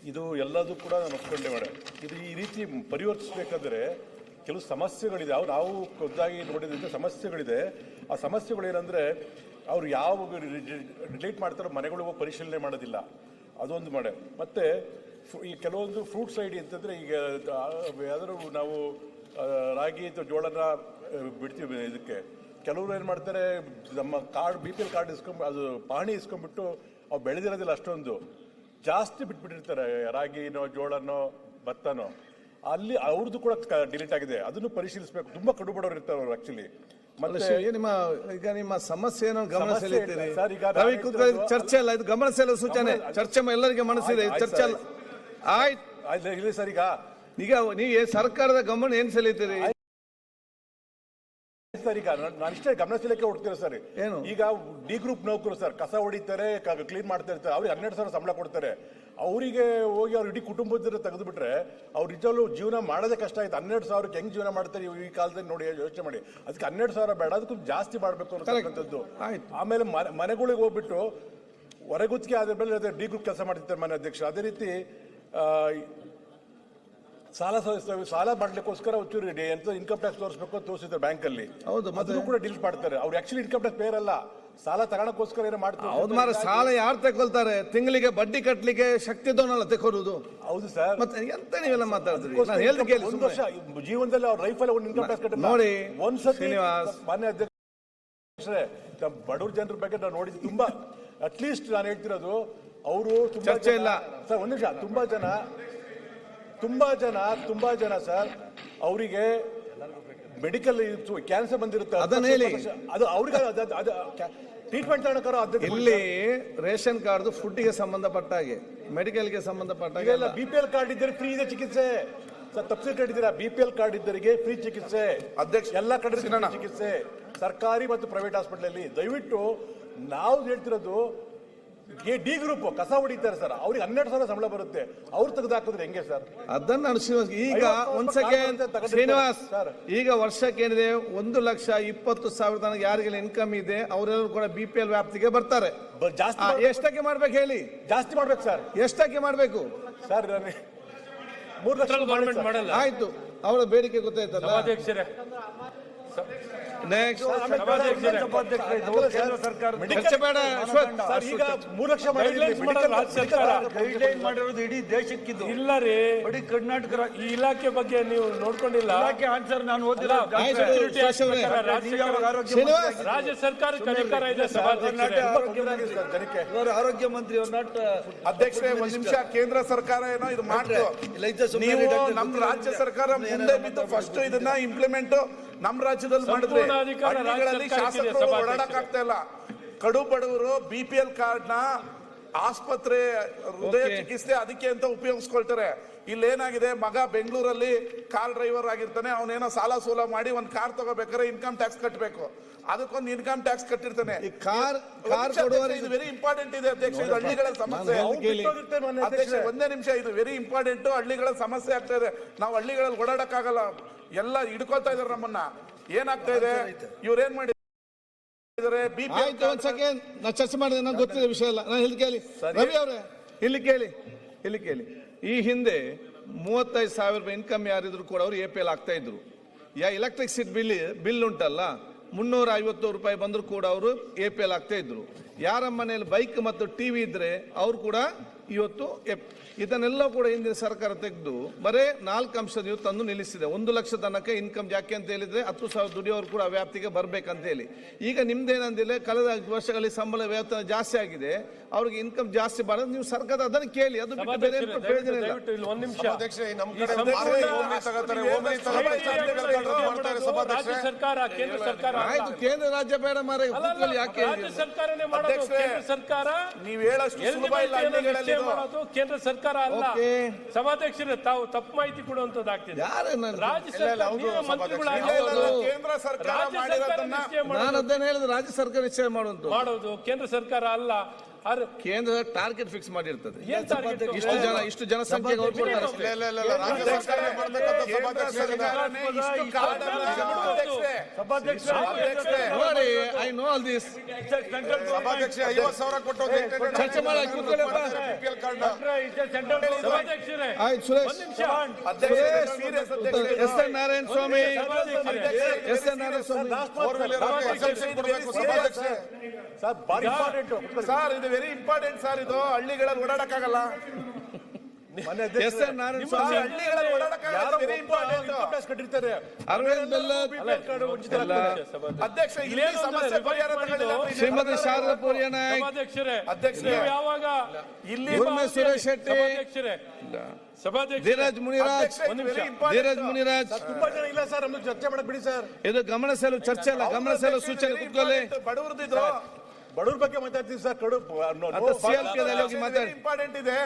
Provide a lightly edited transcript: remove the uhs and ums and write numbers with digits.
ಇದು ಎಲ್ಲದೂ ಕೂಡ ನಾನು ಒಪ್ಕೊಂಡೆ ಮೇಡಮ್. ಇದು ಈ ರೀತಿ ಪರಿವರ್ತಿಸಬೇಕಾದ್ರೆ ಕೆಲವು ಸಮಸ್ಯೆಗಳಿದೆ. ನಾವು ಖುದ್ದಾಗಿ ನೋಡಿದಂಥ ಸಮಸ್ಯೆಗಳಿದೆ. ಆ ಸಮಸ್ಯೆಗಳೇನೆಂದರೆ ಅವ್ರು ಯಾವ ರಿಲೇಟ್ ಮಾಡ್ತಾರೋ ಮನೆಗಳಿಗೂ ಪರಿಶೀಲನೆ ಮಾಡೋದಿಲ್ಲ, ಅದೊಂದು ಮಾಡೆ. ಮತ್ತು ಈ ಕೆಲವೊಂದು ಫ್ರೂಟ್ಸ್ ಐಡಿ ಅಂತಂದರೆ ಈಗ ಯಾವ್ದಾದ್ರು ನಾವು ರಾಗಿ ಅಥವಾ ಜೋಳನ ಬಿಡ್ತೀವಿ ಇದಕ್ಕೆ, ಕೆಲವರು ಏನು ಮಾಡ್ತಾರೆ ನಮ್ಮ ಕಾರ್ಡ್ BPL ಕಾರ್ಡ್ ಅದು ಪಹಣಿ ಇಸ್ಕೊಂಡ್ಬಿಟ್ಟು ಅವು ಬೆಳೆದಿರೋದಿಲ್ಲ, ಅಷ್ಟೊಂದು ಜಾಸ್ತಿ ಬಿಟ್ಬಿಟ್ಟಿರ್ತಾರೆ ರಾಗಿನೋ ಜೋಳನೋ ಭತ್ತನೋ, ಅಲ್ಲಿ ಅವ್ರದ್ದು ಕೂಡ ಡಿಲೀಟ್ ಆಗಿದೆ. ಅದನ್ನು ಪರಿಶೀಲಿಸಬೇಕು. ತುಂಬಾ ಕಡು ಬಡವರು ಇರ್ತಾರೆ ಅವರು ಆಕ್ಚುಲಿ. ಮತ್ತೆ ನಿಮ್ಮ ಸಮಸ್ಯೆ ಏನೋ ಗಮನ ಸೆಳೀತೀರಿ ರವಿ ಕುತ್ಕೊಳ್ಳಿ. ಚರ್ಚೆ ಅಲ್ಲ ಇದು, ಗಮನ ಸೆಳೆಯುವ ಸೂಚನೆ. ಚರ್ಚೆ ಎಲ್ಲರಿಗೆ ಮನಸ್ಸಿದೆ, ಚರ್ಚೆ ಅಲ್ಲ. ಆಯ್ತು ಇಲ್ಲ ಸರ್, ಈಗ ನೀವು ಸರ್ಕಾರದ ಗಮನ ಏನ್ ಸೆಳೀತೀರಿ ಸರ್? ಈಗ ನಾನು ಇಷ್ಟೇ ಗಮನ ಸೆಳೆಯಕ್ಕೆ ಹೊಡ್ತೀರ ಸರ್. ಏನು ಈಗ ಡಿ ಗ್ರೂಪ್ ನೌಕರು ಸರ್, ಕಸ ಹೊಡಿತಾರೆ, ಕ್ಲೀನ್ ಮಾಡ್ತಾ ಇರ್ತಾರೆ, ಅವ್ರಿಗೆ 12,000 ಸಂಬಳ ಕೊಡ್ತಾರೆ. ಅವರಿಗೆ ಹೋಗಿ ಅವ್ರು ಇಡೀ ಕುಟುಂಬದ ತೆಗೆದು ಬಿಟ್ರೆ ಅವ್ರು ನಿಜವಲ್ಲೂ ಜೀವನ ಮಾಡೋದೇ ಕಷ್ಟ ಆಯ್ತು. 12,000ಕ್ಕೆ ಹೆಂಗ್ ಜೀವನ ಮಾಡ್ತಾರೆ ಈ ಕಾಲದಲ್ಲಿ ನೋಡಿ, ಯೋಚನೆ ಮಾಡಿ. ಅದಕ್ಕೆ 12,000 ಬೇಡ, ಅದಕ್ಕೂ ಜಾಸ್ತಿ ಮಾಡಬೇಕು ಅನ್ನೋದು. ಆಮೇಲೆ ಮನೆಗಳಿಗೆ ಹೋಗ್ಬಿಟ್ಟು ಹೊರಗುತ್ತಿಗೆ ಆದ ಮೇಲೆ ಡಿ ಗ್ರೂಪ್ ಕೆಲಸ ಮಾಡ್ತಿರ್ತಾರೆ ಮನೆ ಅಧ್ಯಕ್ಷರು. ಅದೇ ರೀತಿ ಸಾಲ ಮಾಡ್ಲಿಕ್ಕೋಸ್ಕರ ಒಂಚೂರು ಎಂತ ಇನ್ಕಮ್ ಟ್ಯಾಕ್ಸ್ ತೋರಿಸಬೇಕು ಅಂತ ತೋರಿಸಿದ್ದಾರೆ ಬ್ಯಾಂಕಲ್ಲಿ. ಹೌದು, ಅದನ್ನು ಕೂಡ ಡಿಲೀಟ್ ಮಾಡ್ತಾರೆ. ಅವ್ರು ಆಕ್ಚುಲಿ ಇನ್ಕಮ್ ಟ್ಯಾಕ್ಸ್ ಪೇರ್ ಅಲ್ಲ, ಸಾಲ ತಗೊಳಕೋಸ್ಕರ ಏನೋ ಮಾಡ್ತಾರೆ. ಹೌದು ಮಾರ, ಸಾಲ ಯಾರು ತಗೊಳ್ತಾರೆ? ತಿಂಗಳಿಗೆ ಬಡ್ಡಿ ಕಟ್ಟಲಿಕ್ಕೆ ಶಕ್ತಿ ಇದ್ದವನಲ್ಲ ತಗೊಳ್ಳೋದು. ಹೌದು ಸರ್, ಮತ್ತೆ ಎಂತ ನೀವೆಲ್ಲ ಮಾತಾಡ್ತೀರಿ? ಒಂದು ವರ್ಷ ಜೀವನದಲ್ಲಿ ಅವ್ರ ಲೈಫಲ್ಲಿ ಒಂದು ಇನ್ಕಮ್ ಟ್ಯಾಕ್ಸ್ ಕಟ್ಟಿ ನೋಡಿ. ಒಂದ್ಸತಿ ಮಾನ್ಯ ಅಧ್ಯಕ್ಷರೇ, ಬಡವ್ರ ಜನರ ಬಗ್ಗೆ ನಾವು ನೋಡಿದ್ವಿ ತುಂಬಾ. ಅಟ್ಲೀಸ್ಟ್ ನಾನು ಹೇಳ್ತಿರೋದು, ಅವರು ಚರ್ಚೆ ಇಲ್ಲ ಸರ್. ಒಂದು ನಿಮಿಷ, ತುಂಬಾ ಜನ ಸರ್, ಅವರಿಗೆ ಮೆಡಿಕಲ್ ಕ್ಯಾನ್ಸರ್ ಬಂದಿರುತ್ತೆ, ಅದನ್ನ ಹೇಳಿ, ಅದು ಅವ್ರಿಗೆ ಟ್ರೀಟ್ಮೆಂಟ್ ತಗೊಳ್ಳೋಕೆ ಇಲ್ಲಿ ರೇಷನ್ ಕಾರ್ಡ್ ಫುಡ್ಗೆ ಸಂಬಂಧಪಟ್ಟ ಹಾಗೆ, ಮೆಡಿಕಲ್ಗೆ ಸಂಬಂಧಪಟ್ಟ ಹಾಗೆ BPL ಕಾರ್ಡ್ ಇದ್ದರೆ ಫ್ರೀ ಇದೆ ಚಿಕಿತ್ಸೆ ಸರ್. ತಪ್ಪು ಕಟ್ಟಿದ್ದೀರಾ? BPL ಕಾರ್ಡ್ ಇದ್ದರಿಗೆ ಫ್ರೀ ಚಿಕಿತ್ಸೆ ಅಧ್ಯಕ್ಷ, ಎಲ್ಲ ಕಡೆ ಚಿಕಿತ್ಸೆ, ಸರ್ಕಾರಿ ಮತ್ತು ಪ್ರೈವೇಟ್ ಹಾಸ್ಪಿಟಲ್. ದಯವಿಟ್ಟು ನಾವು ಹೇಳ್ತಿರೋದು, ಡಿ ಗ್ರೂಪ್ ಕಸ ಹೊಡಿತಾರೆ ಸರ್, ಅವ್ರಿಗೆ 12,000 ಸಂಬಳ ಬರುತ್ತೆ, ಅವ್ರು ತೆಗೆದು ಹಾಕಿದ್ರೆ ಹೆಂಗೆ ಸರ್? ಅದನ್ನ ಈಗ ಒಂದ್ ಸೆಕೆಂಡ್ ಶ್ರೀನಿವಾಸ್ ಸರ್, ಈಗ ವರ್ಷಕ್ಕೆ ಏನಿದೆ 1,20,000 ತನಕ ಯಾರಿಗೆಲ್ಲ ಇನ್ಕಮ್ ಇದೆ ಅವರೆಲ್ಲರೂ ಕೂಡ BPL ವ್ಯಾಪ್ತಿಗೆ ಬರ್ತಾರೆ. ಜಾಸ್ತಿ ಎಷ್ಟಕ್ಕೆ ಮಾಡ್ಬೇಕು ಹೇಳಿ? ಜಾಸ್ತಿ ಮಾಡ್ಬೇಕು ಸರ್. ಎಷ್ಟಕ್ಕೆ ಮಾಡ್ಬೇಕು ಸರ್? 3 ಲಕ್ಷ ಮಾಡಲ್ಲ. ಆಯ್ತು, ಅವರ ಬೇಡಿಕೆ ಗೊತ್ತಾಯ್ತಲ್ಲ ಅಧ್ಯಕ್ಷರೇ. ನೆಕ್ಸ್ಟ್ ಮಾಡಿರೋದು ಇಡೀ ದೇಶಕ್ಕಿದ್ದು ಇಲ್ಲ ರೀ. ಬರೀ ಕರ್ನಾಟಕ ಈ ಇಲಾಖೆ ಬಗ್ಗೆ ನೀವು ನೋಡ್ಕೊಂಡಿಲ್ಲ. ಆನ್ಸರ್ ನಾನು ಓದಿಲ್ಲ. ರಾಜ್ಯ ಸರ್ಕಾರಕ್ಕೆ ಅಧಿಕಾರ ಇದೆ. ಆರೋಗ್ಯ ಮಂತ್ರಿ ಅಧ್ಯಕ್ಷರೇ, ಒಂದ್ ನಿಮಿಷ. ಕೇಂದ್ರ ಸರ್ಕಾರ ಏನೋ ಇದು ಮಾಡ್ತು, ನೀವು ನಮ್ಮ ರಾಜ್ಯ ಸರ್ಕಾರ ಮುಂದೆ ಬಿದ್ದು ಫಸ್ಟ್ ಇದನ್ನ ಇಂಪ್ಲಿಮೆಂಟ್ ನಮ್ಮ ರಾಜ್ಯದಲ್ಲಿ ಮಾಡಿದ್ರೆ ಹಳ್ಳಿಗಳಲ್ಲಿ ಶಾಸಕರು ಓಡಾಡಕ್ಕಾಗ್ತಾ ಇಲ್ಲ. ಕಡು ಬಡವರು BPL ಕಾರ್ಡ್ ನ ಆಸ್ಪತ್ರೆ, ಹೃದಯ ಚಿಕಿತ್ಸೆ ಅದಕ್ಕೆ ಅಂತ ಉಪಯೋಗಿಸ್ಕೊಳ್ತಾರೆ. ಇಲ್ಲೇನಾಗಿದೆ, ಮಗ ಬೆಂಗಳೂರಲ್ಲಿ ಕಾರ್ ಡ್ರೈವರ್ ಆಗಿರ್ತಾನೆ, ಅವನೇನೋ ಸಾಲ ಸೋಲ ಮಾಡಿ ಒಂದ್ ಕಾರ್ ತಗೋಬೇಕಾದ್ರೆ ಇನ್ಕಮ್ ಟ್ಯಾಕ್ಸ್ ಕಟ್ಟಬೇಕು, ಅದಕ್ಕೊಂದು ಇನ್ಕಮ್ ಟ್ಯಾಕ್ಸ್ ಕಟ್ಟಿರ್ತಾನೆ. ಇದು ವೆರಿ ಇಂಪಾರ್ಟೆಂಟ್ ಇದೆ ಅಧ್ಯಕ್ಷ, ಇದು ಹಳ್ಳಿಗಳ ಸಮಸ್ಯೆ. ಅಧ್ಯಕ್ಷ ಒಂದೇ ನಿಮಿಷ, ಇದು ವೆರಿ ಇಂಪಾರ್ಟೆಂಟ್. ಹಳ್ಳಿಗಳ ಸಮಸ್ಯೆ ಆಗ್ತಾ ಇದೆ. ನಾವು ಹಳ್ಳಿಗಳಲ್ಲಿ ಓಡಾಡಕ್ಕಾಗಲ್ಲ, ಎಲ್ಲ ಹಿಡ್ಕೊಳ್ತಾ ಇದಾರೆ ನಮ್ಮನ್ನ. ಏನಾಗ್ತಾ ಇದೆ, ಇವ್ರೇನ್ ಮಾಡಿ ಚರ್ಚೆ ಮಾಡಿದ್ರೆ ನಂಗೆ ಗೊತ್ತಿದೆ ವಿಷಯ ಎಲ್ಲ. ನಾನು ಇಲ್ಲಿ ಕೇಳಿ ರವಿ ಅವರೇ, ಇಲ್ಲಿ ಕೇಳಿ. ಈ ಹಿಂದೆ 35,000 ರೂಪಾಯಿ ಇನ್ಕಮ್ ಯಾರಿದ್ರು ಕೂಡ ಅವರು APL ಆಗ್ತಾ ಇದ್ರು. ಎಲೆಕ್ಟ್ರಿಸಿಟಿ ಬಿಲ್ ಉಂಟಲ್ಲ, 350 ರೂಪಾಯಿ ಬಂದ್ರು ಕೂಡ ಅವರು APL ಆಗ್ತಾ ಇದ್ರು. ಯಾರ ಮನೆಯಲ್ಲಿ ಬೈಕ್ ಮತ್ತು TV ಇದ್ರೆ ಅವ್ರು ಕೂಡ ಇವತ್ತು ಇದನ್ನೆಲ್ಲ ಕೂಡ ಹಿಂದಿನ ಸರ್ಕಾರ ತೆಗೆದು ಬರೇ 4 ಅಂಶ ನೀವು ತಂದು ನಿಲ್ಲಿಸಿದೆ. 1 ಲಕ್ಷ ತನಕ ಇನ್ಕಮ್ ಯಾಕೆ ಅಂತ ಹೇಳಿದ್ರೆ 10,000 ದುಡಿಯೋರು ಕೂಡ ವ್ಯಾಪ್ತಿಗೆ ಬರ್ಬೇಕಂತ ಹೇಳಿ. ಈಗ ನಿಮ್ದೇನಂದಿಲ್ಲ, ಕಳೆದ ವರ್ಷಗಳಲ್ಲಿ ಸಂಬಳ ವೇತನ ಜಾಸ್ತಿ ಆಗಿದೆ, ಅವ್ರಿಗೆ ಇನ್ಕಮ್ ಜಾಸ್ತಿ ಮಾಡೋದು ನೀವು ಸರ್ಕಾರ ಅದನ್ನು ಕೇಳಿ, ಅದು ಬಿಟ್ಟು ಬೇರೆ ಪ್ರಯೋಜನ ಇಲ್ಲ. ಆಯ್ತು, ಕೇಂದ್ರ ರಾಜ್ಯ ಬೇಡ ಮಾರ, ಯಾಕೆ ಸರ್ಕಾರ ನೀವು ಹೇಳಷ್ಟು ಸುಲಭ ಇಲ್ಲ. ಕೇಂದ್ರ ಸರ್ಕಾರ ಅಲ್ಲ ಸಭಾಧ್ಯಕ್ಷರೇ, ತಾವು ತಪ್ಪು ಮಾಹಿತಿ ಕೊಡುವಂತದ್ದಾಗ್ತಿದೆ. ರಾಜ್ಯ ಸರ್ಕಾರ ನಾನು ಅದನ್ನ ಹೇಳಿದ್ರೆ ರಾಜ್ಯ ಸರ್ಕಾರ ನಿಶ್ಚಯ ಮಾಡೋದು ಕೇಂದ್ರ ಸರ್ಕಾರ ಅಲ್ಲ. ಕೇಂದ್ರ ಟಾರ್ಗೆಟ್ ಫಿಕ್ಸ್ ಮಾಡಿರ್ತದೆ. ಏನ್ target? ಇಷ್ಟು ಜನಸಂಖ್ಯೆಗೆ ಅವ್ರು ಕೊಡ್ತಾರೆ ಅಷ್ಟೇ. ರಾಜ್ಯ ಸರ್ಕಾರ ಮಾಡ್ತಕ್ಕಂಥ ಸಭಾಧ್ಯಕ್ಷರೇ ಇಷ್ಟು ಕಾರಣನ ಸಭಾಧ್ಯಕ್ಷರೇ ನೋಡಿ, ಐ ನೋ ಆಲ್ ದಿಸ್. ಸಭಾಧ್ಯಕ್ಷ 50,000 ಕೊಟ್ಟು ಚರ್ಚೆ ಮಾಡಕ್ಕೆ ಕೂತ್ಕೊಳ್ಳಪ್ಪ. BPL ಕಾರ್ಡ್ ಸಭಾಧ್ಯಕ್ಷರೇ, ಆಯ್ತು ಸುರೇಶ್. ಒಂದ್ ನಿಮಿಷ. Serious S N Narayana Swamy, S N Narayana Swamy. Sir ಬಾರಿ ಇಂಪಾರ್ಟೆಂಟ್ ಸರ್ ಇದು ವೆರಿ ಇಂಪಾರ್ಟೆಂಟ್ ಸರ್. ಇದು ಹಳ್ಳಿಗಳಲ್ಲಿ ಓಡಾಡಕ್ಕಾಗಲ್ಲ. ಎಸ್ ಎನ್ ನಾರಾಯಣ ಸ್ವಾಮಿ, ಹಳ್ಳಿಗಳಲ್ಲಿ ಓಡಾಡಕ್ಕಾಗಲ್ಲ. Very important. ಕಟ್ಟಿರ್ತಾರೆ ಅರವಿಂದ್ ಬೆಲ್ಲದ್, ಅಧ್ಯಕ್ಷ ಇಲ್ಲಿ ಸಮಸ್ಯೆ ಪರಿಹಾರ ತಗೊಂಡಿಲ್ಲ. ಶ್ರೀಮತಿ ಶಾರದಾ ಪೂರ್ಯ ನಾಯ್ಕ್, ಸಭಾಧ್ಯಕ್ಷರೇ, ಅಧ್ಯಕ್ಷರೇ, ನೀವು ಯಾವಾಗ ಇಲ್ಲಿ ಉರ್ಮೇಶ್ ಸುರೇಶ್ ಶೆಟ್ಟಿ, ಸಭಾಧ್ಯಕ್ಷರೇ, ಸಭಾಧ್ಯಕ್ಷರೇ, ಧೀರಜ್ ಮುನಿರಾಜ್, ಧೀರಜ್ ಮುನಿರಾಜ್. ತುಂಬಾ ಜನ ಇಲ್ಲ ಸರ್, ನಮ್ದು ಚರ್ಚೆ ಮಾಡಕ್ ಬಿಡಿ ಸರ್. ಇದು ಗಮನ ಸೆಳೆಯುವ ಚರ್ಚೆ ಅಲ್ಲ, ಗಮನ ಸೆಳೆಯುವ ಸೂಚನೆ. ಕೂತ್ಕೊಳ್ಳಿ. ಬಡವರದಿದ್ರು ಬಡವ್ರ ಬಗ್ಗೆ ಮಾತಾಡ್ತೀವಿ ಸರ್. ಕಡು CLK ದಲ್ಲಿ ಹೋಗಿ ಮಾತಾಡಿ. ಇಂಪಾರ್ಟೆಂಟ್ ಇದೆ.